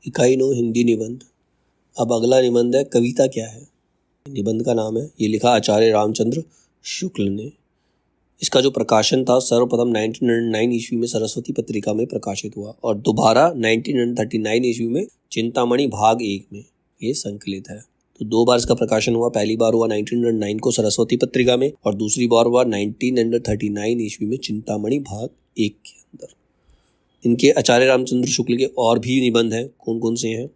इकाई 9 हिंदी निबंध। अब अगला निबंध है कविता क्या है। निबंध का नाम है, ये लिखा आचार्य रामचंद्र शुक्ल ने। इसका जो प्रकाशन था सर्वप्रथम 1909 ईस्वी में सरस्वती पत्रिका में प्रकाशित हुआ और दोबारा 1939 ईस्वी में चिंतामणि भाग 1 में ये संकलित है। तो 2 बार इसका प्रकाशन हुआ। पहली बार हुआ 1909 को सरस्वती पत्रिका में और दूसरी बार हुआ 1939 ईस्वी में चिंतामणि भाग 1 के अंदर। इनके आचार्य रामचंद्र शुक्ल के और भी निबंध हैं। कौन कौन से हैं?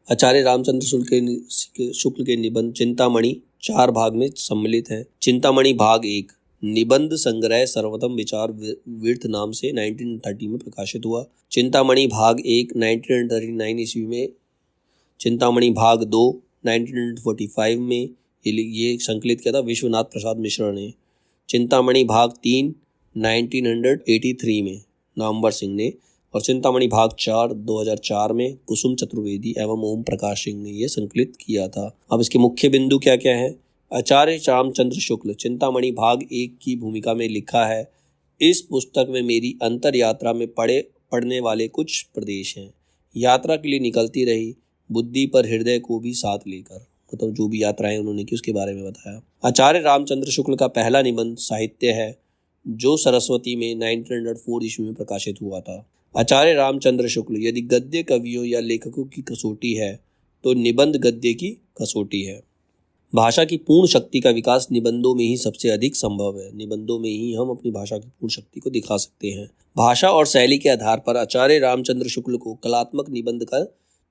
आचार्य रामचंद्र शुक्ल के निबंध चिंतामणि 4 भाग में सम्मिलित हैं। चिंतामणि भाग 1 निबंध संग्रह सर्वोत्तम विचार विर्थ नाम से 1930 में प्रकाशित हुआ। चिंतामणि भाग 1 1939 ईस्वी में। चिंतामणि भाग 2 1945 में ये संकलित किया था विश्वनाथ प्रसाद मिश्र ने। चिंतामणि भाग 3 1983 में नामवर सिंह ने और चिंतामणि भाग 4 2004 में कुसुम चतुर्वेदी एवं ओम प्रकाश सिंह ने यह संकलित किया था। अब इसके मुख्य बिंदु क्या क्या है? आचार्य रामचंद्र शुक्ल चिंतामणि भाग 1 की भूमिका में लिखा है, इस पुस्तक में मेरी अंतर यात्रा में पढ़ने वाले कुछ प्रदेश हैं। यात्रा के लिए निकलती रही बुद्धि पर हृदय को भी साथ लेकर, मतलब जो भी यात्राएं उन्होंने की उसके बारे में बताया। आचार्य रामचंद्र शुक्ल का पहला निबंध साहित्य है जो सरस्वती में 1904 ईस्वी में प्रकाशित हुआ था। आचार्य रामचंद्र शुक्ल यदि गद्य कवियों या लेखकों की कसौटी है तो निबंध गद्य की कसौटी है। भाषा की पूर्ण शक्ति का विकास निबंधों में ही सबसे अधिक संभव है। निबंधों में ही हम अपनी भाषा की पूर्ण शक्ति को दिखा सकते हैं। भाषा और शैली के आधार पर आचार्य रामचंद्र शुक्ल को कलात्मक निबंध का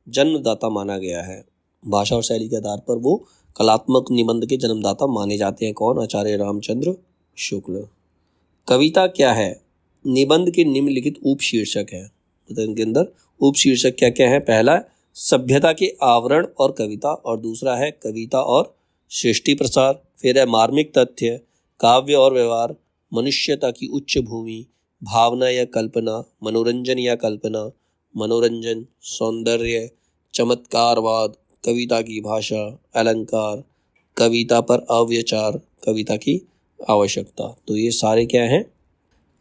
जन्मदाता माना गया है। भाषा और शैली के आधार पर वो कलात्मक निबंध के जन्मदाता माने जाते हैं। कौन? आचार्य रामचंद्र शुक्ल। कविता क्या है? निबंध के निम्नलिखित उपशीर्षक है। तो इनके अंदर उपशीर्षक क्या क्या है? पहला सभ्यता के आवरण और कविता और दूसरा है कविता और सृष्टि प्रसार। फिर है मार्मिक तथ्य, काव्य और व्यवहार, मनुष्यता की उच्च भूमि, भावना या कल्पना, मनोरंजन या कल्पना, मनोरंजन, सौंदर्य, चमत्कारवाद, कविता की भाषा, अलंकार, कविता पर अव्यचार, कविता की आवश्यकता। तो ये सारे क्या हैं?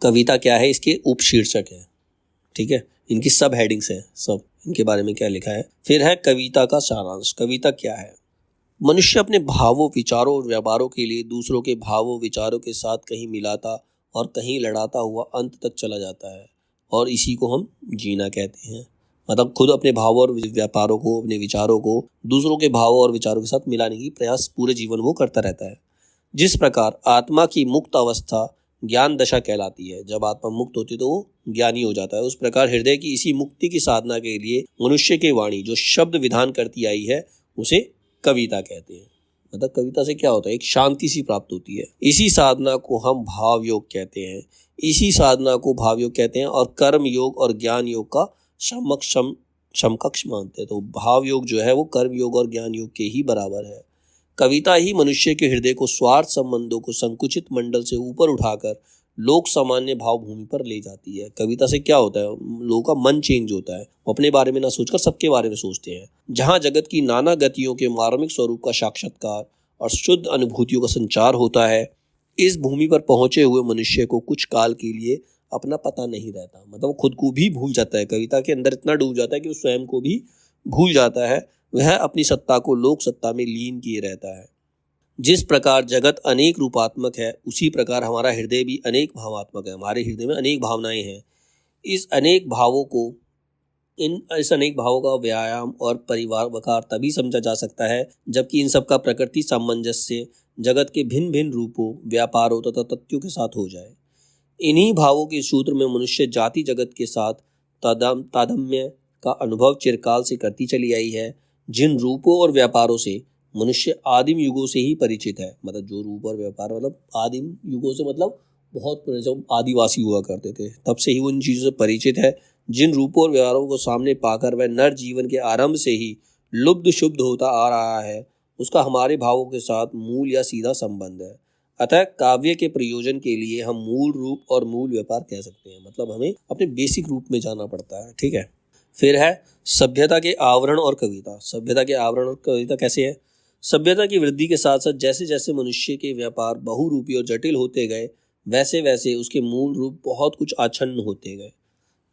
कविता क्या है इसके उपशीर्षक है। ठीक है, इनकी सब हेडिंग्स हैं, सब इनके बारे में क्या लिखा है। फिर है कविता का सारांश। कविता क्या है? मनुष्य अपने भावों, विचारों और व्यवहारों के लिए दूसरों के भावों, विचारों के साथ कहीं मिलाता और कहीं लड़ाता हुआ अंत तक चला जाता है और इसी को हम जीना कहते हैं। मतलब खुद अपने भावों और व्यापारों को, अपने विचारों को दूसरों के भावों और विचारों के साथ मिलाने की प्रयास पूरे जीवन वो करता रहता है। जिस प्रकार आत्मा की मुक्त अवस्था ज्ञान दशा कहलाती है, जब आत्मा मुक्त होती है तो वो ज्ञानी हो जाता है, उस प्रकार हृदय की इसी मुक्ति की साधना के लिए मनुष्य की वाणी जो शब्द विधान करती आई है उसे कविता कहते हैं। मतलब कविता से क्या होता है? एक शांति सी प्राप्त होती है। इसी साधना को हम भाव योग कहते हैं। इसी साधना को भाव योग कहते हैं और कर्म योग और ज्ञान योग का समकक्ष मानते हैं। तो भाव योग जो है वो कर्म योग और ज्ञान योग के ही बराबर है। कविता ही मनुष्य के हृदय को स्वार्थ संबंधों को संकुचित मंडल से ऊपर उठाकर लोक सामान्य भाव भूमि पर ले जाती है। कविता से क्या होता है? लोगों का मन चेंज होता है, वो अपने बारे में ना सोचकर सबके बारे में सोचते हैं। जहाँ जगत की नाना गतियों के मार्मिक स्वरूप का साक्षात्कार और शुद्ध अनुभूतियों का संचार होता है, इस भूमि पर पहुंचे हुए मनुष्य को कुछ काल के लिए अपना पता नहीं रहता। मतलब वो खुद को भी भूल जाता है। कविता के अंदर इतना डूब जाता है कि वो स्वयं को भी भूल जाता है। वह अपनी सत्ता को लोक सत्ता में लीन किए रहता है। जिस प्रकार जगत अनेक रूपात्मक है उसी प्रकार हमारा हृदय भी अनेक भावात्मक है। हमारे हृदय में अनेक भावनाएं हैं। इस अनेक भावों का व्यायाम और परिवार तभी समझा जा सकता है जबकि इन सब का प्रकृति सामंजस्य जगत के भिन्न भिन्न रूपों, व्यापारों तथा तथ्यों के साथ हो जाए। इन्हीं भावों के सूत्र में मनुष्य जाति जगत के साथ तादात्म्य का अनुभव चिरकाल से करती चली आई है। जिन रूपों और व्यापारों से मनुष्य आदिम युगों से ही परिचित है, मतलब जो रूप और व्यापार, मतलब आदिम युगों से मतलब बहुत पुराने, जब आदिवासी हुआ करते थे तब से ही वो इन चीज़ों से परिचित है। जिन रूपों और व्यवहारों को सामने पाकर वह नर जीवन के आरंभ से ही लुब्ध शुब्ध होता आ रहा है, उसका हमारे भावों के साथ मूल या सीधा संबंध है। अतः काव्य के प्रयोजन के लिए हम मूल रूप और मूल व्यापार कह सकते हैं। मतलब हमें अपने बेसिक रूप में जाना पड़ता है। ठीक है। फिर है सभ्यता के आवरण और कविता। सभ्यता के आवरण और कविता कैसे है? सभ्यता की वृद्धि के साथ साथ जैसे जैसे मनुष्य के व्यापार बहुरूपी और जटिल होते गए वैसे वैसे उसके मूल रूप बहुत कुछ आच्छन्न होते गए।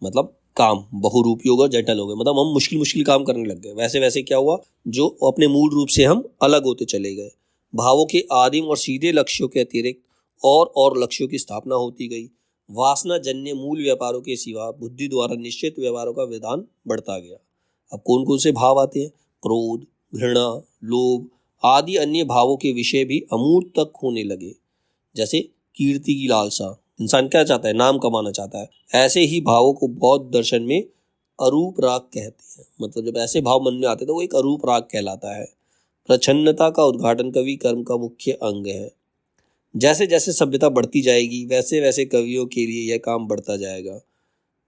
मतलब काम बहुरूपी हो गए, जटिल हो गए, मतलब हम मुश्किल मुश्किल काम करने लग गए। वैसे वैसे क्या हुआ, जो अपने मूल रूप से हम अलग होते चले गए। भावों के आदिम और सीधे लक्ष्यों के अतिरिक्त और लक्ष्यों की स्थापना होती गई। वासना जन्य मूल व्यापारों के सिवा बुद्धि द्वारा निश्चित व्यवहारों का विधान बढ़ता गया। अब कौन कौन से भाव आते हैं? क्रोध, घृणा, लोभ आदि अन्य भावों के विषय भी अमूर्त तक होने लगे। जैसे कीर्ति की लालसा, इंसान क्या चाहता है? नाम कमाना चाहता है। ऐसे ही भावों को बौद्ध दर्शन में अरूप राग कहते हैं। मतलब जब ऐसे भाव मन में आते हैं तो वो एक अरूप राग कहलाता है। प्रच्छन्नता का उद्घाटन कवि कर्म का मुख्य अंग है। जैसे जैसे सभ्यता बढ़ती जाएगी वैसे वैसे कवियों के लिए यह काम बढ़ता जाएगा।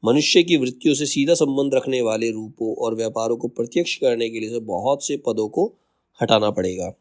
मनुष्य की वृत्तियों से सीधा संबंध रखने वाले रूपों और व्यापारों को प्रत्यक्ष करने के लिए बहुत से पदों को हटाना पड़ेगा।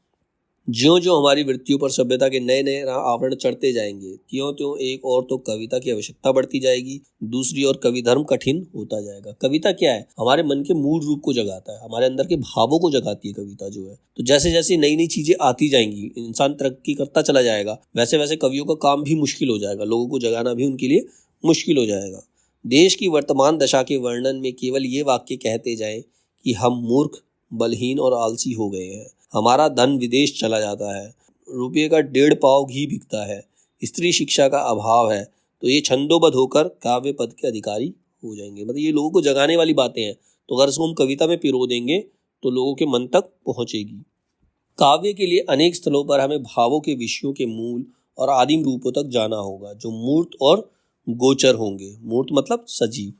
ज्यों ज्यों हमारी वृत्तियों पर सभ्यता के नए नए आवरण चढ़ते जाएंगे, त्यों त्यों एक और तो कविता की आवश्यकता बढ़ती जाएगी, दूसरी ओर कवि धर्म कठिन होता जाएगा। कविता क्या है? हमारे मन के मूल रूप को जगाता है, हमारे अंदर के भावों को जगाती है कविता जो है। तो जैसे जैसे नई नई चीजें आती जाएंगी, इंसान तरक्की करता चला जाएगा, वैसे वैसे कवियों का काम भी मुश्किल हो जाएगा, लोगों को जगाना भी उनके लिए मुश्किल हो जाएगा। देश की वर्तमान दशा के वर्णन में केवल ये वाक्य कहते जाएं कि हम मूर्ख, बलहीन और आलसी हो गए हैं, हमारा धन विदेश चला जाता है, रुपये का 1.5 पाव घी बिकता है, स्त्री शिक्षा का अभाव है, तो ये छंदोबद्ध होकर काव्य पद के अधिकारी हो जाएंगे। मतलब ये लोगों को जगाने वाली बातें हैं, तो अगर इसको हम कविता में पिरो देंगे तो लोगों के मन तक पहुंचेगी। काव्य के लिए अनेक स्थलों पर हमें भावों के विषयों के मूल और आदिम रूपों तक जाना होगा, जो मूर्त और गोचर होंगे। मूर्त मतलब सजीव,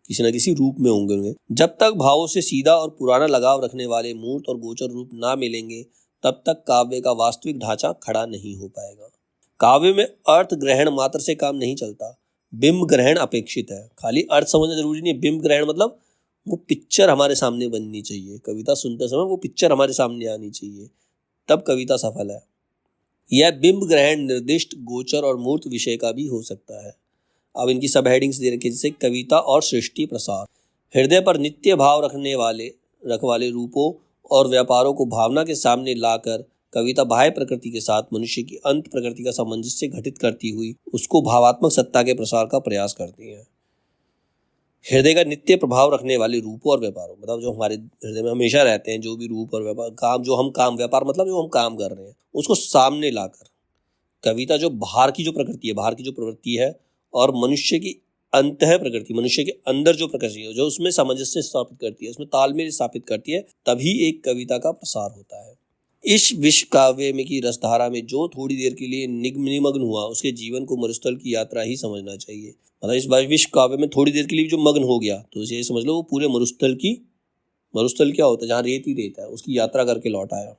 किसी न किसी रूप में होंगे। जब तक भावों से सीधा और पुराना लगाव रखने वाले मूर्त और गोचर रूप ना मिलेंगे, तब तक काव्य का वास्तविक ढांचा खड़ा नहीं हो पाएगा। काव्य में अर्थ ग्रहण मात्र से काम नहीं चलता, बिंब ग्रहण अपेक्षित है। खाली अर्थ समझना जरूरी नहीं है, बिंब ग्रहण मतलब वो पिक्चर हमारे सामने बननी चाहिए। कविता सुनते समय वो पिक्चर हमारे सामने आनी चाहिए, तब कविता सफल है। यह बिंब ग्रहण निर्दिष्ट गोचर और मूर्त विषय का भी हो सकता है। अब इनकी सब हेडिंग्स दे रखी, जैसे कविता और सृष्टि प्रसार। हृदय पर नित्य भाव रखवाले रूपों और व्यापारों को भावना के सामने लाकर कविता बाह्य प्रकृति के साथ मनुष्य की अंत प्रकृति का सामंजस्य घटित करती हुई उसको भावात्मक सत्ता के प्रसार का प्रयास करती है। हृदय का नित्य प्रभाव रखने वाले रूपों और व्यापारों, मतलब जो हमारे हृदय में हमेशा रहते हैं, जो भी रूप और व्यापार, काम, जो हम काम, व्यापार मतलब जो हम काम कर रहे हैं, उसको सामने लाकर कविता जो बाहर की जो प्रकृति है, बाहर की जो प्रवृत्ति है, और मनुष्य की अंतः प्रकृति, मनुष्य के अंदर जो प्रकृति है, जो उसमें सामंजस्य स्थापित करती है, उसमें तालमेल स्थापित करती है, तभी एक कविता का प्रसार होता है। इस विश्व काव्य में की रसधारा में जो थोड़ी देर के लिए निमग्न हुआ, उसके जीवन को मरुस्थल की यात्रा ही समझना चाहिए। मतलब इस विश्व काव्य में थोड़ी देर के लिए जो मग्न हो गया, तो ये समझ लो वो पूरे मरुस्थल क्या होता है? जहाँ रेत ही रेत है, उसकी यात्रा करके लौट आया।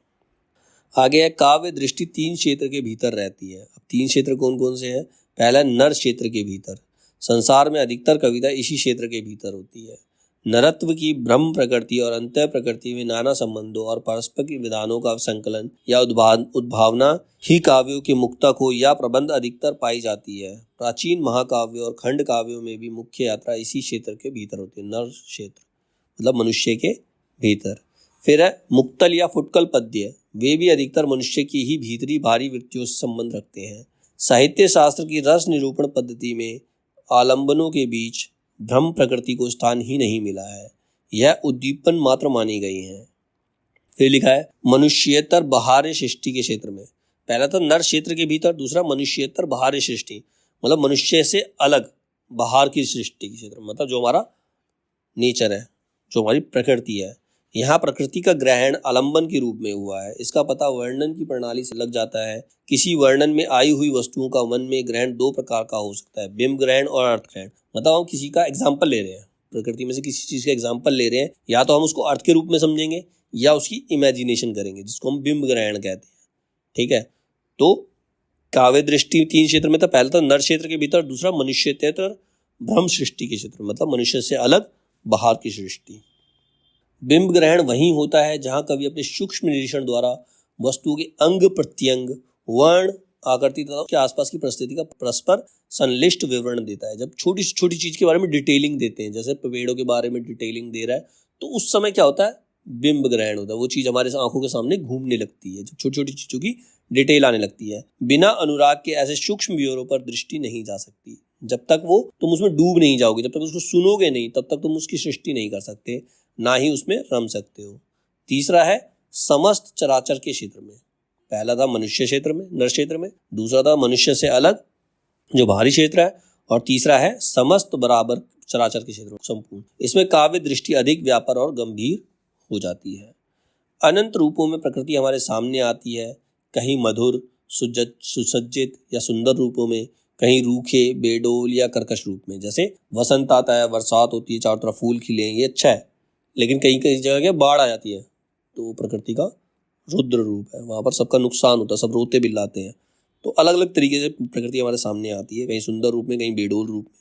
आगे है काव्य दृष्टि 3 क्षेत्र के भीतर रहती है। अब 3 क्षेत्र कौन कौन से हैं? पहला, नर क्षेत्र के भीतर। संसार में अधिकतर कविता इसी क्षेत्र के भीतर होती है। नरत्व की ब्रह्म प्रकृति और अंतः प्रकृति में नाना संबंधों और परस्पर के विधानों का संकलन या उद्भावना ही काव्यों के मुक्तक हो या प्रबंध अधिकतर पाई जाती है। प्राचीन महाकाव्यों और खंड काव्यों में भी मुख्य यात्रा इसी क्षेत्र के भीतर होती है। नर क्षेत्र मतलब मनुष्य के भीतर। फिर है मुक्तल या फुटकल पद्य, वे भी अधिकतर मनुष्य की ही भीतरी भारी वृत्तियों से संबंध रखते हैं। साहित्य शास्त्र की रस निरूपण पद्धति में आलंबनों के बीच भ्रम प्रकृति को स्थान ही नहीं मिला है, यह उद्दीपन मात्र मानी गई हैं। फिर लिखा है मनुष्येतर बाहर सृष्टि के क्षेत्र में। पहला तो नर क्षेत्र के भीतर, दूसरा मनुष्येतर बाहर सृष्टि मतलब मनुष्य से अलग बाहर की सृष्टि के क्षेत्र, मतलब जो हमारा नेचर है, जो हमारी प्रकृति है। यहाँ प्रकृति का ग्रहण आलंबन के रूप में हुआ है। इसका पता वर्णन की प्रणाली से लग जाता है। किसी वर्णन में आई हुई वस्तुओं का मन में ग्रहण 2 प्रकार का हो सकता है, बिंब ग्रहण और अर्थ ग्रहण। मतलब हम किसी का एग्जाम्पल ले रहे हैं, प्रकृति में से किसी चीज का एग्जाम्पल ले रहे हैं, या तो हम उसको अर्थ के रूप में समझेंगे या उसकी इमेजिनेशन करेंगे, जिसको हम बिंब ग्रहण कहते हैं। ठीक है, तो काव्य दृष्टि 3 क्षेत्र में था। पहला था नर क्षेत्र के भीतर, दूसरा मनुष्येतर भ्रम सृष्टि के क्षेत्र, मतलब मनुष्य से अलग बाहर की सृष्टि। बिंब ग्रहण वहीं होता है जहां कवि अपने सूक्ष्म निरीक्षण द्वारा वस्तुओं के अंग प्रत्यंग, वर्ण, आकृति तथा उसके आसपास की परिस्थिति का परस्पर संलिष्ट विवरण देता है। जब छोटी से छोटी चीज के बारे में डिटेलिंग देते हैं, जैसे पेड़ों के बारे में डिटेलिंग दे रहा है, तो उस समय क्या होता है? बिंब ग्रहण होता है। वो चीज हमारे आंखों के सामने घूमने लगती है, जब छोटी छोटी चीजों की डिटेल आने लगती है। बिना अनुराग के ऐसे सूक्ष्म विवरों पर दृष्टि नहीं जा सकती। जब तक वो तुम उसमें डूब नहीं जाओगे, जब तक उसको सुनोगे नहीं, तब तक तुम उसकी सृष्टि नहीं कर सकते, ना ही उसमें रम सकते हो। तीसरा है समस्त चराचर के क्षेत्र में। पहला था मनुष्य क्षेत्र में, नर क्षेत्र में, दूसरा था मनुष्य से अलग जो बाहरी क्षेत्र है, और तीसरा है समस्त बराबर चराचर के क्षेत्र में संपूर्ण। इसमें काव्य दृष्टि अधिक व्यापक और गंभीर हो जाती है। अनंत रूपों में प्रकृति हमारे सामने आती है, कहीं मधुर सुसज्जित या सुंदर रूपों में, कहीं रूखे बेडोल या कर्कश रूप में। जैसे वसंत आता है, बरसात होती है, चारों तरफ फूल खिले, ये अच्छा है, लेकिन कहीं कहीं जगह क्या बाढ़ आ जाती है, तो वो प्रकृति का रुद्र रूप है, वहाँ पर सबका नुकसान होता है, सब रोते बिल्लाते हैं। तो अलग अलग तरीके से प्रकृति हमारे सामने आती है, कहीं सुंदर रूप में, कहीं बेडोल रूप में,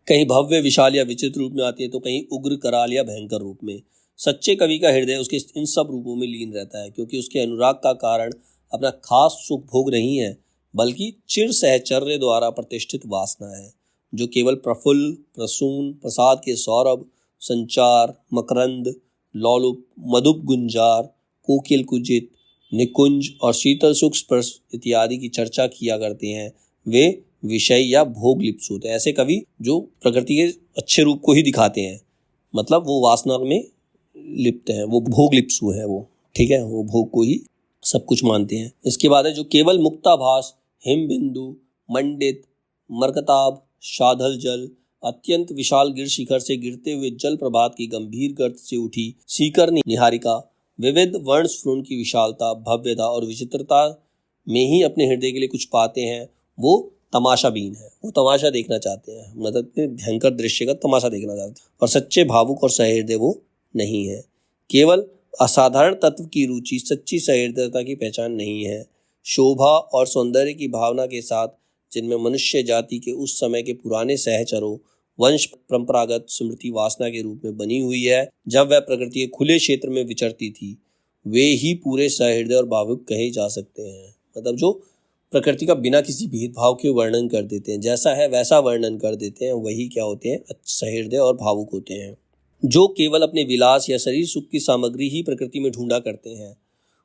कहीं भव्य विशाल या विचित्र रूप में आती है, तो कहीं उग्र कराल या भयंकर रूप में। सच्चे कवि का हृदय उसके इन सब रूपों में लीन रहता है, क्योंकि उसके अनुराग का कारण अपना खास सुख भोग नहीं है, बल्कि चिर सहचर्य द्वारा प्रतिष्ठित वासना है, जो केवल प्रफुल्ल प्रसून प्रसाद के सौरभ, संचार, मकरंद, लौलुप, मधुप गुंजार, कोकिल कुजित, निकुंज और शीतल सुख स्पर्श इत्यादि की चर्चा किया करते हैं, वे विषय या भोग लिप्त होते हैं। ऐसे कवि जो प्रकृति के अच्छे रूप को ही दिखाते हैं, मतलब वो वासना में लिप्त है, वो भोग लिप्सु है, वो ठीक है, वो भोग को ही सब कुछ मानते हैं। इसके बाद है जो केवल मुक्ताभास, हिम बिंदु, मंडित, मरकताब, शाधल जल, अत्यंत विशाल गिर शिखर से गिरते हुए जल प्रभात की गंभीर गर्त से उठी सीकर निहारिका, विविध वर्ण स्फुरन की विशालता, भव्यता और विचित्रता में ही अपने हृदय के लिए कुछ पाते हैं, वो तमाशाबीन है, वो तमाशा देखना चाहते हैं, मतलब भयंकर दृश्य का तमाशा देखना चाहते हैं, और सच्चे भावुक और सहृदय वो नहीं है। केवल असाधारण तत्व की रुचि सच्ची सहृदयता की पहचान नहीं है। शोभा और सौंदर्य की भावना के साथ, जिनमें मनुष्य जाति के उस समय के पुराने सहचरों वंश परंपरागत स्मृति वासना के रूप में बनी हुई है, जब वह प्रकृति के खुले क्षेत्र में विचरती थी, वे ही पूरे सहृदय और भावुक कहे जा सकते हैं। मतलब जो प्रकृति का बिना किसी भेदभाव के वर्णन कर देते हैं, जैसा है वैसा वर्णन कर देते हैं, वही क्या होते हैं, सहृदय और भावुक होते हैं। जो केवल अपने विलास या शरीर सुख की सामग्री ही प्रकृति में ढूंढा करते हैं,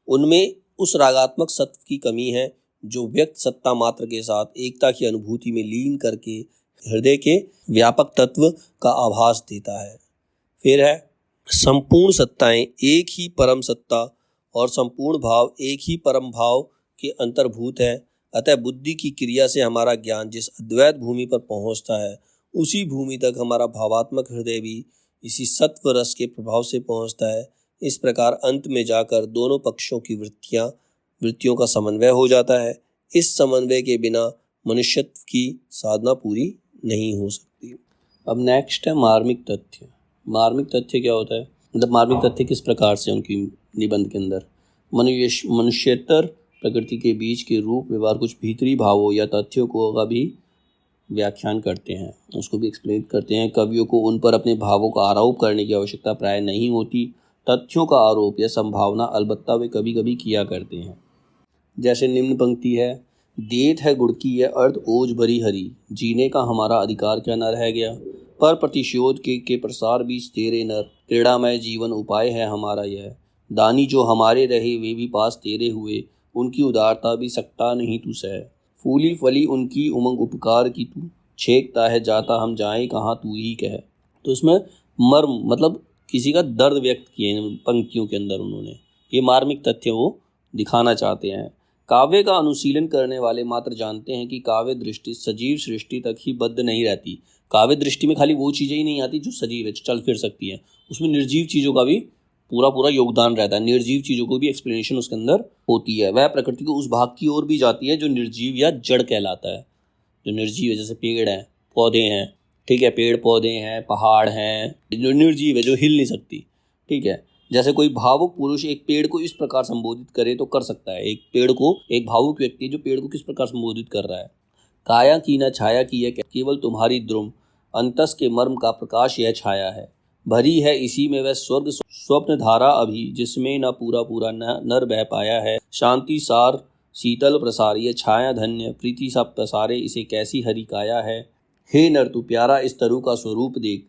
उनमें उस रागात्मक सत्व की कमी है जो व्यक्त सत्ता मात्र के साथ एकता की अनुभूति में लीन करके हृदय के व्यापक तत्व का आभास देता है। फिर है संपूर्ण सत्ताएं एक ही परम सत्ता और संपूर्ण भाव एक ही परम भाव के अंतर्भूत है। अतः बुद्धि की क्रिया से हमारा ज्ञान जिस अद्वैत भूमि पर पहुंचता है, उसी भूमि तक हमारा भावात्मक हृदय भी इसी सत्व रस के प्रभाव से पहुंचता है। इस प्रकार अंत में जाकर दोनों पक्षों की वृत्तियों का समन्वय हो जाता है। इस समन्वय के बिना मनुष्यत्व की साधना पूरी नहीं हो सकती। अब नेक्स्ट है मार्मिक तथ्य। मार्मिक तथ्य क्या होता है, मतलब मार्मिक तथ्य किस प्रकार से उनकी निबंध के अंदर मनुष्यतर प्रकृति के बीच के रूप व्यवहार कुछ भीतरी भावों या तथ्यों को का भी व्याख्यान करते हैं, उसको भी एक्सप्लेन करते हैं। कवियों को उन पर अपने भावों का आरोप करने की आवश्यकता प्राय नहीं होती। तथ्यों का आरोप या संभावना अलबत्ता वे कभी कभी किया करते हैं। जैसे निम्न पंक्ति है, देत है गुड़ की यह अर्थ ओज भरी हरी, जीने का हमारा अधिकार क्या न रह गया, पर प्रतिशोध के प्रसार बीच तेरे नर, क्रीड़ामय जीवन उपाय है हमारा यह, दानी जो हमारे रहे वे भी पास तेरे हुए, उनकी उदारता भी सकता नहीं तू सह, फूली फली उनकी उमंग उपकार की तू, छेकता है जाता हम जाएं कहाँ तू ही कह। तो इसमें मर्म मतलब किसी का दर्द व्यक्त किए पंक्तियों के अंदर उन्होंने, ये मार्मिक तथ्य वो दिखाना चाहते हैं। काव्य का अनुशीलन करने वाले मात्र जानते हैं कि काव्य दृष्टि सजीव सृष्टि तक ही बद्ध नहीं रहती। काव्य दृष्टि में खाली वो चीज़ें ही नहीं आती जो सजीव है, चल फिर सकती हैं, उसमें निर्जीव चीज़ों का भी पूरा योगदान रहता है। निर्जीव चीज़ों को भी एक्सप्लेनेशन उसके अंदर होती है। वह प्रकृति को उस भाग की ओर भी जाती है जो निर्जीव या जड़ कहलाता है। जो निर्जीव है जैसे पेड़ हैं, पौधे हैं, ठीक है, पेड़ पौधे हैं, पहाड़ हैं, जो निर्जीव है जो हिल नहीं सकती, ठीक है। जैसे कोई भावुक पुरुष एक पेड़ को इस प्रकार संबोधित करे तो कर सकता है। एक पेड़ को, एक भावुक व्यक्ति जो पेड़ को किस प्रकार संबोधित कर रहा है, काया की न छाया की है केवल तुम्हारी द्रुम, अंतस के मर्म का प्रकाश यह छाया है, भरी है इसी में वह स्वर्ग स्वप्न धारा अभी, जिसमें न पूरा नर बह पाया है, शांति सार शीतल प्रसार ये छाया धन्य, प्रीति सब प्रसारे इसे कैसी हरि काया है। हे नर तू प्यारा इस तरु का स्वरूप देख,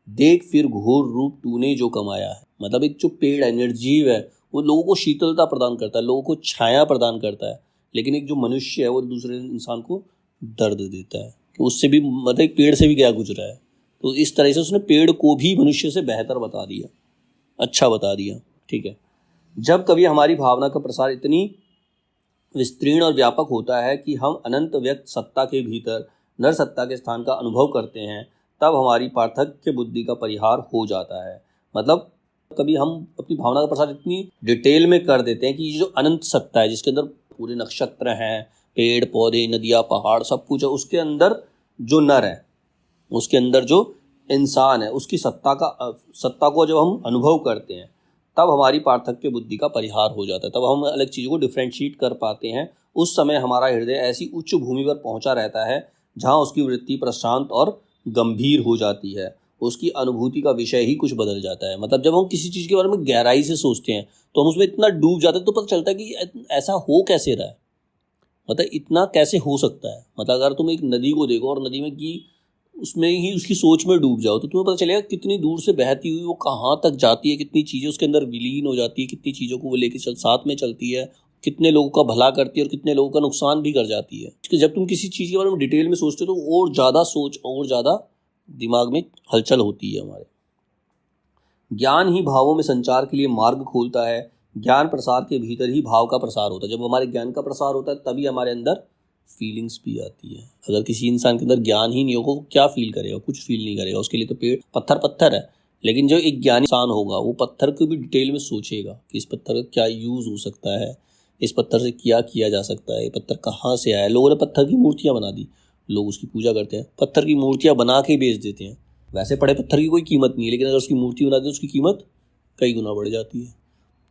देख फिर घोर रूप तूने जो कमाया है। मतलब एक जो पेड़ है, निर्जीव है, वो लोगों को शीतलता प्रदान करता है, लोगों को छाया प्रदान करता है, लेकिन एक जो मनुष्य है वो दूसरे इंसान को दर्द देता है, कि उससे भी मतलब एक पेड़ से भी क्या गुजरा है। तो इस तरह से उसने पेड़ को भी मनुष्य से बेहतर बता दिया, अच्छा बता दिया। ठीक है, जब कभी हमारी भावना का प्रसार इतनी विस्तीर्ण और व्यापक होता है कि हम अनंत व्यक्त सत्ता के भीतर नर सत्ता के स्थान का अनुभव करते हैं, तब हमारी पार्थक्य बुद्धि का परिहार हो जाता है। मतलब कभी हम अपनी भावना का प्रसार इतनी डिटेल में कर देते हैं कि ये जो अनंत सत्ता है, जिसके अंदर पूरे नक्षत्र हैं, पेड़ पौधे, नदियाँ, पहाड़, सब कुछ है, उसके अंदर जो नर है, उसके अंदर जो इंसान है, उसकी सत्ता को जब हम अनुभव करते हैं, तब हमारी पार्थक्य बुद्धि का परिहार हो जाता है। तब हम अलग चीज़ों को डिफ्रेंशिएट कर पाते हैं। उस समय हमारा हृदय ऐसी उच्च भूमि पर पहुंचा रहता है जहां उसकी वृत्ति प्रशांत और गंभीर हो जाती है। उसकी अनुभूति का विषय ही कुछ बदल जाता है। मतलब जब हम किसी चीज़ के बारे में गहराई से सोचते हैं तो हम उसमें इतना डूब जाते हैं, तो पता चलता है कि ऐसा हो कैसे रहा है, मतलब इतना कैसे हो सकता है। मतलब अगर तुम एक नदी को देखो और नदी में की उसमें ही उसकी सोच में डूब जाओ, तो तुम्हें पता चलेगा कितनी दूर से बहती हुई वो कहाँ तक जाती है, कितनी चीज़ें उसके अंदर विलीन हो जाती है, कितनी चीज़ों को वो लेके साथ में चलती है, कितने लोगों का भला करती है और कितने लोगों का नुकसान भी कर जाती है। जब तुम किसी चीज़ के बारे में डिटेल में सोचते हो तो और ज़्यादा सोच, और ज़्यादा दिमाग में हलचल होती है हमारे। ज्ञान ही भावों में संचार के लिए मार्ग खोलता है। ज्ञान प्रसार के भीतर ही भाव का प्रसार होता है। जब हमारे ज्ञान का प्रसार होता है तभी हमारे अंदर फीलिंग्स भी आती है। अगर किसी इंसान के अंदर ज्ञान ही नहीं होगा, वो क्या फील करेगा? कुछ फील नहीं करेगा। उसके लिए तो पेड़ पत्थर है, लेकिन जो एक ज्ञानी इंसान होगा वो पत्थर को भी डिटेल में सोचेगा कि इस पत्थर का क्या यूज़ हो सकता है, इस पत्थर से क्या किया जा सकता है, ये पत्थर कहाँ से आया। लोगों ने पत्थर की मूर्तियाँ बना दी, लोग उसकी पूजा करते हैं, पत्थर की मूर्तियाँ बना के बेच देते हैं। वैसे पड़े पत्थर की कोई कीमत नहीं है, लेकिन अगर उसकी मूर्ति बना दी तो उसकी कीमत कई गुना बढ़ जाती है।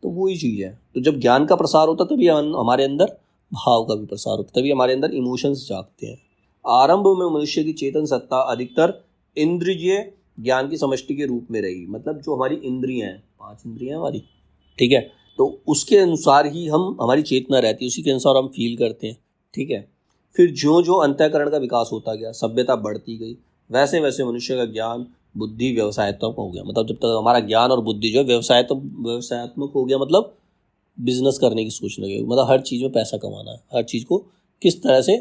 तो वही चीज़ है। तो जब ज्ञान का प्रसार होता है तभी हमारे अंदर भाव का भी प्रसार होता है, तभी हमारे अंदर इमोशंस जागते हैं। आरंभ में मनुष्य की चेतन सत्ता अधिकतर इंद्रिय ज्ञान की समष्टि के रूप में रही। मतलब जो हमारी इंद्रियां हैं, 5 इंद्रियां हमारी, ठीक है, तो उसके अनुसार ही हमारी चेतना रहती है, उसी के अनुसार हम फील करते हैं। ठीक है, फिर जो जो अंतःकरण का विकास होता गया, सभ्यता बढ़ती गई, वैसे वैसे मनुष्य का ज्ञान बुद्धि व्यवसायत्मक हो गया। मतलब जब तक हमारा ज्ञान और बुद्धि जो है व्यवसायत्मक हो गया, मतलब बिजनेस करने की सोचने लगे। मतलब हर चीज़ में पैसा कमाना है, हर चीज़ को किस तरह से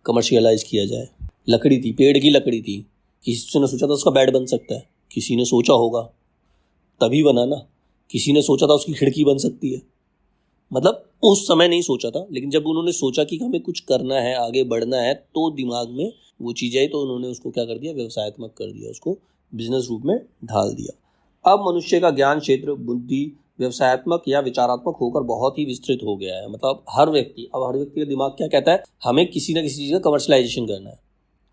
कमर्शियलाइज किया जाए। लकड़ी थी, पेड़ की लकड़ी थी, किसी ने सोचा था उसका बेड बन सकता है, किसी ने सोचा होगा तभी बना ना। किसी ने सोचा था उसकी खिड़की बन सकती है, मतलब उस समय नहीं सोचा था, लेकिन जब उन्होंने सोचा कि हमें कुछ करना है, आगे बढ़ना है, तो दिमाग में वो चीज़ आई, तो उन्होंने उसको क्या कर दिया, व्यवसायत्मक कर दिया, उसको बिजनेस रूप में ढाल दिया। अब मनुष्य का ज्ञान क्षेत्र बुद्धि व्यवसायत्मक या विचारात्मक होकर बहुत ही विस्तृत हो गया है। मतलब हर व्यक्ति का दिमाग क्या कहता है, हमें किसी ना किसी चीज़ का कमर्शलाइजेशन करना है।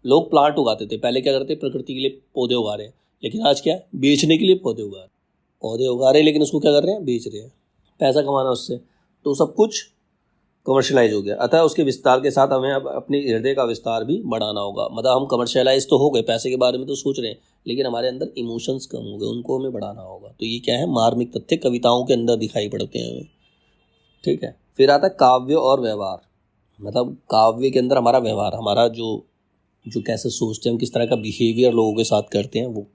लोग प्लांट उगाते थे, पहले क्या करते, प्रकृति के लिए पौधे उगा रहे हैं, लेकिन आज क्या है, बेचने के लिए पौधे उगा रहे हैं, लेकिन उसको क्या कर रहे हैं, बेच रहे हैं, पैसा कमाना उससे। तो सब कुछ कमर्शलाइज हो गया। अतः उसके विस्तार के साथ हमें अब अपने हृदय का विस्तार भी बढ़ाना होगा। मतलब हम कमर्शलाइज तो हो गए, पैसे के बारे में तो सोच रहे हैं, लेकिन हमारे अंदर इमोशंस कम हो गए, उनको हमें बढ़ाना होगा। तो ये क्या है, मार्मिक तथ्य कविताओं के अंदर दिखाई पड़ते हैं हमें। ठीक है, फिर आता है काव्य और व्यवहार। मतलब काव्य के अंदर हमारा व्यवहार, हमारा जो कैसे सोचते हैं हम, किस तरह का बिहेवियर लोगों के साथ करते हैं। वो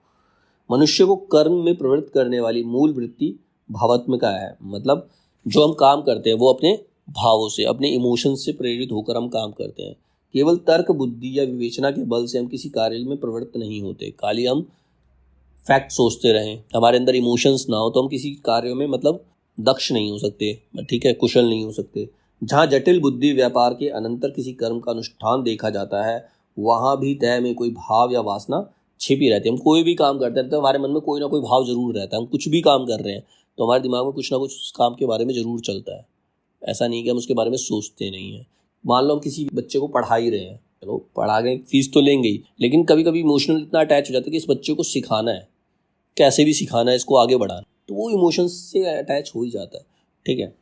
मनुष्य को कर्म में प्रवृत्त करने वाली मूल वृत्ति भावात्मिका है। मतलब जो हम काम करते हैं वो अपने भावों से, अपने इमोशंस से प्रेरित होकर हम काम करते हैं। केवल तर्क बुद्धि या विवेचना के बल से हम किसी कार्य में प्रवृत्त नहीं होते। खाली हम फैक्ट सोचते रहें, हमारे अंदर इमोशंस ना हो, तो हम किसी कार्य में मतलब दक्ष नहीं हो सकते, ठीक है, कुशल नहीं हो सकते। जहाँ जटिल बुद्धि व्यापार के अनंतर किसी कर्म का अनुष्ठान देखा जाता है, वहाँ भी तय में कोई भाव या वासना छिपी रहती है। हम कोई भी काम करते हैं तो हमारे मन में कोई ना कोई भाव जरूर रहता है। हम कुछ भी काम कर रहे हैं तो हमारे दिमाग में कुछ ना कुछ उस काम के बारे में जरूर चलता है। ऐसा नहीं कि हम उसके बारे में सोचते नहीं हैं। मान लो हम किसी बच्चे को पढ़ा ही रहे हैं, चलो पढ़ा गए, फीस तो लेंगे ही, लेकिन कभी कभी इमोशनल इतना अटैच हो जाता है कि इस बच्चे को सिखाना है, कैसे भी सिखाना है, इसको आगे बढ़ाना, तो वो इमोशंस से अटैच हो ही जाता है। ठीक है,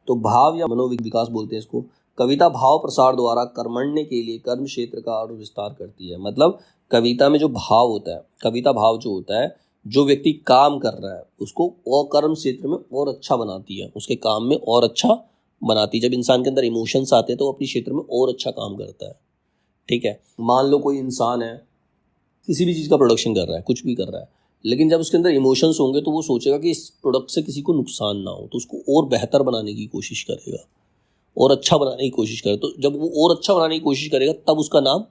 तो भाव या मनोविकास बोलते हैं इसको। कविता भाव प्रसार द्वारा कर्मण्य के लिए कर्म क्षेत्र का और विस्तार करती है। मतलब कविता में जो भाव होता है, कविता भाव जो होता है, जो व्यक्ति काम कर रहा है उसको और कर्म क्षेत्र में और अच्छा बनाती है, उसके काम में और अच्छा बनाती है। जब इंसान के अंदर इमोशंस आते हैं तो वो अपने क्षेत्र में और अच्छा काम करता है। ठीक है, मान लो कोई इंसान है, किसी भी चीज़ का प्रोडक्शन कर रहा है, कुछ भी कर रहा है, लेकिन जब उसके अंदर इमोशंस होंगे तो वो सोचेगा कि इस प्रोडक्ट से किसी को नुकसान ना हो, तो उसको और बेहतर बनाने की कोशिश करेगा, और अच्छा बनाने की कोशिश करे। तो जब वो और अच्छा बनाने की कोशिश करेगा तब उसका नाम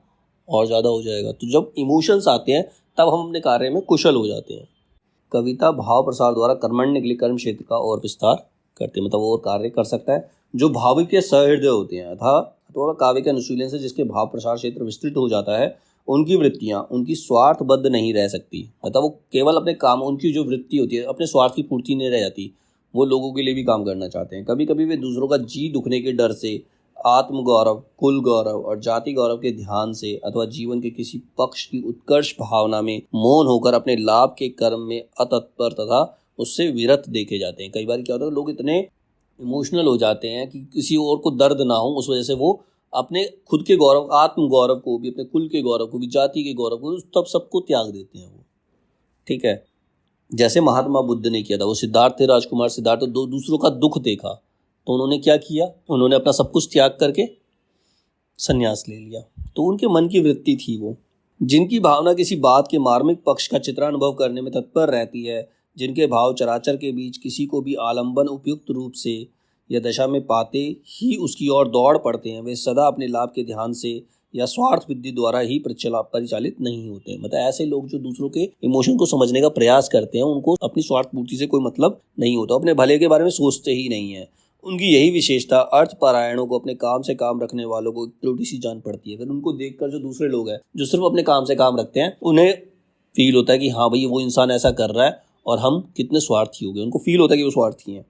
और ज़्यादा हो जाएगा। तो जब इमोशंस आते हैं तब हम अपने कार्य में कुशल हो जाते हैं। कविता भाव प्रसार द्वारा कर्मण्य के लिए कर्म क्षेत्र का और विस्तार करती है, मतलब वो और कार्य कर सकता है। जो भाविक के सहृदय होते हैं अथवा काव्य के अनुशीलन से जिसके भाव प्रसार क्षेत्र विस्तृत हो जाता है, उनकी वृत्तियाँ उनकी स्वार्थबद्ध नहीं रह सकती। मतलब वो केवल अपने काम, उनकी जो वृत्ति होती है अपने स्वार्थ की पूर्ति नहीं रह जाती, वो लोगों के लिए भी काम करना चाहते हैं। कभी कभी वे दूसरों का जी दुखने के डर से, आत्मगौरव, कुल गौरव और जाति गौरव के ध्यान से अथवा जीवन के किसी पक्ष की उत्कर्ष भावना में मौन होकर अपने लाभ के कर्म में अतत्पर तथा उससे विरत देखे जाते हैं। कई बार क्या होता है, लोग इतने इमोशनल हो जाते हैं कि किसी और को दर्द ना हो, उस वजह से वो अपने खुद के गौरव, आत्म गौरव को भी, अपने कुल के गौरव को भी, जाति के गौरव को, तब सबको त्याग देते हैं वो। ठीक है, जैसे महात्मा बुद्ध ने किया था। वो सिद्धार्थ थे, राजकुमार सिद्धार्थ, तो दूसरों का दुख देखा तो उन्होंने क्या किया, उन्होंने अपना सब कुछ त्याग करके संन्यास ले लिया। तो उनके मन की वृत्ति थी वो। जिनकी भावना किसी बात के मार्मिक पक्ष का चित्रानुभव करने में तत्पर रहती है, जिनके भाव चराचर के बीच किसी को भी आलंबन उपयुक्त रूप से या दशा में पाते ही उसकी ओर दौड़ पड़ते हैं, वे सदा अपने लाभ के ध्यान से या स्वार्थ बुद्धि द्वारा ही परिचालित नहीं होते। मतलब ऐसे लोग जो दूसरों के इमोशन को समझने का प्रयास करते हैं, उनको अपनी स्वार्थ पूर्ति से कोई मतलब नहीं होता, अपने भले के बारे में सोचते ही नहीं है। उनकी यही विशेषता अर्थपरायणों को, अपने काम से काम रखने वालों को त्रुटि सी जान पड़ती है। फिर उनको देखकर जो दूसरे लोग हैं जो सिर्फ अपने काम से काम रखते हैं, उन्हें फील होता है कि हाँ भाई वो इंसान ऐसा कर रहा है और हम कितने स्वार्थी हो गए। उनको फील होता है कि वो स्वार्थी हैं।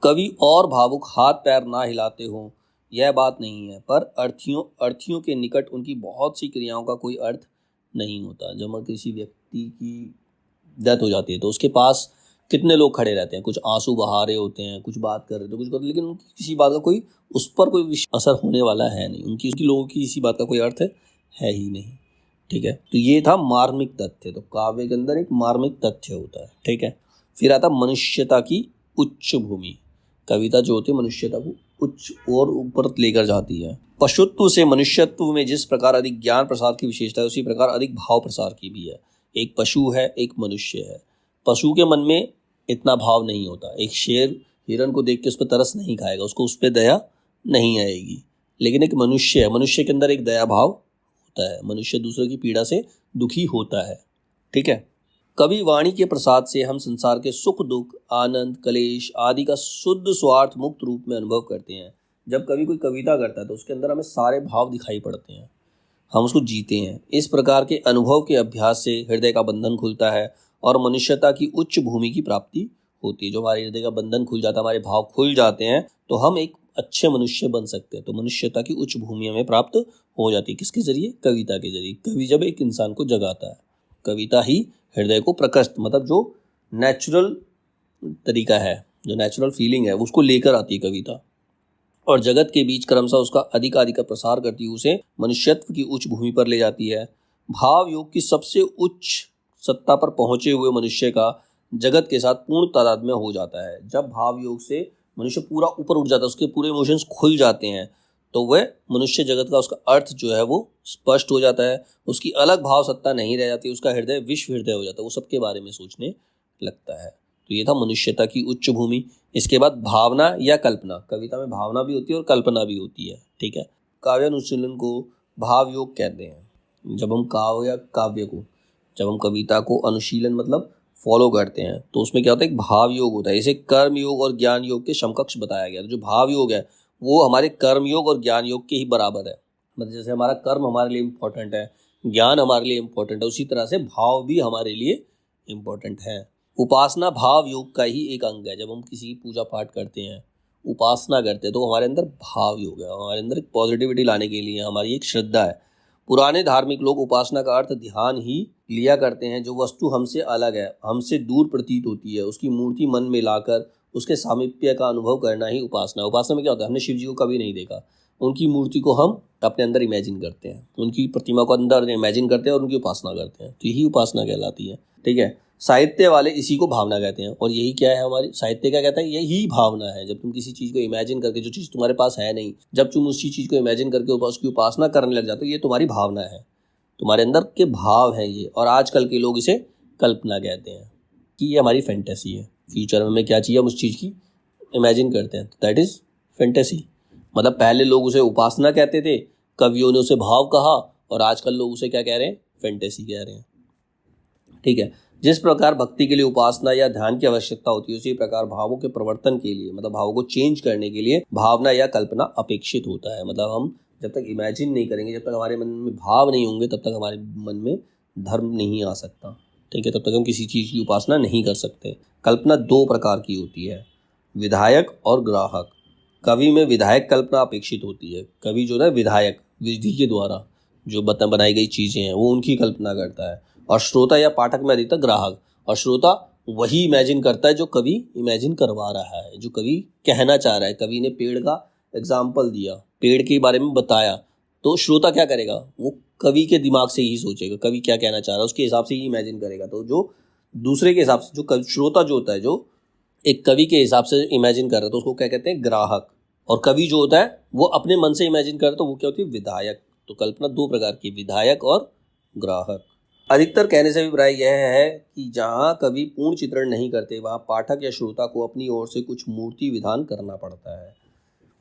कवि और भावुक हाथ पैर ना हिलाते हों, यह बात नहीं है, पर अर्थियों के निकट उनकी बहुत सी क्रियाओं का कोई अर्थ नहीं होता। जब किसी व्यक्ति की डेथ हो जाती है तो उसके पास कितने लोग खड़े रहते हैं, कुछ आंसू बहा रहे होते हैं, कुछ बात कर रहे होते हैं, लेकिन उनकी किसी बात का कोई, उस पर कोई असर होने वाला है नहीं। उनकी लोगों की किसी बात का कोई अर्थ है ही नहीं। ठीक है, तो ये था मार्मिक तथ्य। तो काव्य के अंदर एक मार्मिक तथ्य होता है। ठीक है, फिर आता मनुष्यता की उच्च भूमि। कविता जो होती है मनुष्यता को उच्च और ऊपर लेकर जाती है। पशुत्व से मनुष्यत्व में जिस प्रकार अधिक ज्ञान प्रसार की विशेषता है, उसी प्रकार अधिक भाव प्रसार की भी है। एक पशु है, एक मनुष्य है। पशु के मन में इतना भाव नहीं होता। एक शेर हिरन को देख के उस पर तरस नहीं खाएगा, उसको उस पर दया नहीं आएगी। लेकिन एक मनुष्य है, मनुष्य के अंदर एक दया भाव होता है। मनुष्य दूसरों की पीड़ा से दुखी होता है। ठीक है, कवि वाणी के प्रसाद से हम संसार के सुख दुख, आनंद, क्लेश आदि का शुद्ध स्वार्थ मुक्त रूप में अनुभव करते हैं। जब कवि कोई कविता करता है तो उसके अंदर हमें सारे भाव दिखाई पड़ते हैं, हम उसको जीते हैं। इस प्रकार के अनुभव के अभ्यास से हृदय का बंधन खुलता है और मनुष्यता की उच्च भूमि की प्राप्ति होती है। जो हमारे हृदय का बंधन खुल जाता है, हमारे भाव खुल जाते हैं, तो हम एक अच्छे मनुष्य बन सकते हैं। तो मनुष्यता की उच्च भूमि हमें प्राप्त हो जाती है। किसके जरिए? कविता के जरिए। कवि जब एक इंसान को जगाता है, कविता ही हृदय को प्रकट, मतलब जो नेचुरल तरीका है, जो नेचुरल फीलिंग है, उसको लेकर आती है कविता, और जगत के बीच क्रमशः उसका अधिकाधिक का प्रसार करती है, उसे मनुष्यत्व की उच्च भूमि पर ले जाती है। भाव योग की सबसे उच्च सत्ता पर पहुंचे हुए मनुष्य का जगत के साथ पूर्ण तादात्म्य हो जाता है। जब भाव योग से मनुष्य पूरा ऊपर उठ जाता है, उसके पूरे इमोशंस खुल जाते हैं, तो वह मनुष्य जगत का, उसका अर्थ जो है वो स्पष्ट हो जाता है। उसकी अलग भाव सत्ता नहीं रह जाती, उसका हृदय विश्व हृदय हो जाता है, वो सबके बारे में सोचने लगता है। तो ये था मनुष्यता की उच्च भूमि। इसके बाद भावना या कल्पना। कविता में भावना भी होती है और कल्पना भी होती है। ठीक है, काव्यानुशीलन को भाव योग कहते हैं। जब हम जब हम कविता को अनुशीलन मतलब फॉलो करते हैं तो उसमें क्या होता है, एक भाव योग होता है। इसे कर्म योग और ज्ञान योग के समकक्ष बताया गया। तो जो भाव योग है वो हमारे कर्म योग और ज्ञान योग के ही बराबर है। मतलब जैसे हमारा कर्म हमारे लिए इम्पोर्टेंट है, ज्ञान हमारे लिए इम्पोर्टेंट है, उसी तरह से भाव भी हमारे लिए इम्पोर्टेंट है। उपासना भाव योग का ही एक अंग है। जब हम किसी पूजा पाठ करते हैं, उपासना करते हैं, तो हमारे अंदर भाव योग है। हमारे अंदर एक पॉजिटिविटी लाने के लिए हमारी एक श्रद्धा है। पुराने धार्मिक लोग उपासना का अर्थ ध्यान ही लिया करते हैं। जो वस्तु हमसे अलग है, हमसे दूर प्रतीत होती है, उसकी मूर्ति मन में लाकर उसके सामीप्य का अनुभव करना ही उपासना है। उपासना में क्या होता है, हमने शिव जी को कभी नहीं देखा, उनकी मूर्ति को हम अपने अंदर इमेजिन करते हैं, उनकी प्रतिमा को अंदर इमेजिन करते हैं और उनकी उपासना करते हैं, तो यही उपासना कहलाती है। ठीक है, साहित्य वाले इसी को भावना कहते हैं। और यही क्या है, हमारी साहित्य क्या कहता है, यही भावना है। जब तुम किसी चीज़ को इमेजिन करके, जो चीज़ तुम्हारे पास है नहीं, जब तुम उसी चीज़ को इमेजिन करके उसकी उपासना करने लग जाते हो, ये तुम्हारी भावना है, तुम्हारे अंदर के भाव हैं ये। और आजकल के लोग इसे कल्पना कहते हैं कि ये हमारी फैंटेसी है, फ्यूचर में हमें क्या चाहिए हम उस चीज़ की इमेजिन करते हैं, तो दैट इज़ फैंटेसी। मतलब पहले लोग उसे उपासना कहते थे, कवियों ने उसे भाव कहा, और आजकल लोग उसे क्या कह रहे हैं, फैंटेसी कह रहे हैं। ठीक है। जिस प्रकार भक्ति के लिए उपासना या ध्यान की आवश्यकता होती है, उसी प्रकार भावों के परिवर्तन के लिए, मतलब भावों को चेंज करने के लिए भावना या कल्पना अपेक्षित होता है। मतलब हम जब तक इमेजिन नहीं करेंगे, जब तक हमारे मन में भाव नहीं होंगे, तब तक हमारे मन में धर्म नहीं आ सकता। ठीक है, तब तक हम किसी चीज़ की उपासना नहीं कर सकते। कल्पना दो प्रकार की होती है, विधायक और ग्राहक। कवि में विधायक कल्पना अपेक्षित होती है। कवि जो है विधायक, विधि के द्वारा जो बनाई गई चीज़ें हैं वो उनकी कल्पना करता है, और श्रोता या पाठक में अधिकतर ग्राहक। और श्रोता वही इमेजिन करता है जो कवि इमेजिन करवा रहा है, जो कवि कहना चाह रहा है। कवि ने पेड़ का एग्जाम्पल दिया, पेड़ के बारे में बताया, तो श्रोता क्या करेगा, वो कवि के दिमाग से ही सोचेगा कवि क्या कहना चाह रहा है, उसके हिसाब से ही इमेजिन करेगा। तो जो दूसरे के हिसाब से, जो श्रोता जो होता है, जो एक कवि के हिसाब से इमेजिन कर रहा है, तो उसको क्या कहते हैं, ग्राहक। और कवि जो होता है वो अपने मन से इमेजिन कर रहा है, तो वो क्या होती है, विधायक। तो कल्पना दो प्रकार की, विधायक और ग्राहक। अधिकतर कहने से अभिप्राय यह है कि जहाँ कवि पूर्ण चित्रण नहीं करते, वहाँ पाठक या श्रोता को अपनी ओर से कुछ मूर्ति विधान करना पड़ता है।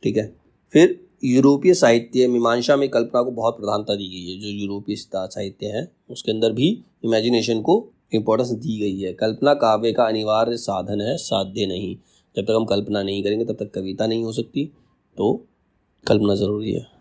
ठीक है। फिर यूरोपीय साहित्य मीमांसा में कल्पना को बहुत प्रधानता दी गई है। जो यूरोपीय साहित्य है उसके अंदर भी इमेजिनेशन को इम्पोर्टेंस दी गई है। कल्पना काव्य का अनिवार्य साधन है, साध्य नहीं। जब तक हम कल्पना नहीं करेंगे तब तक कविता नहीं हो सकती, तो कल्पना ज़रूरी है।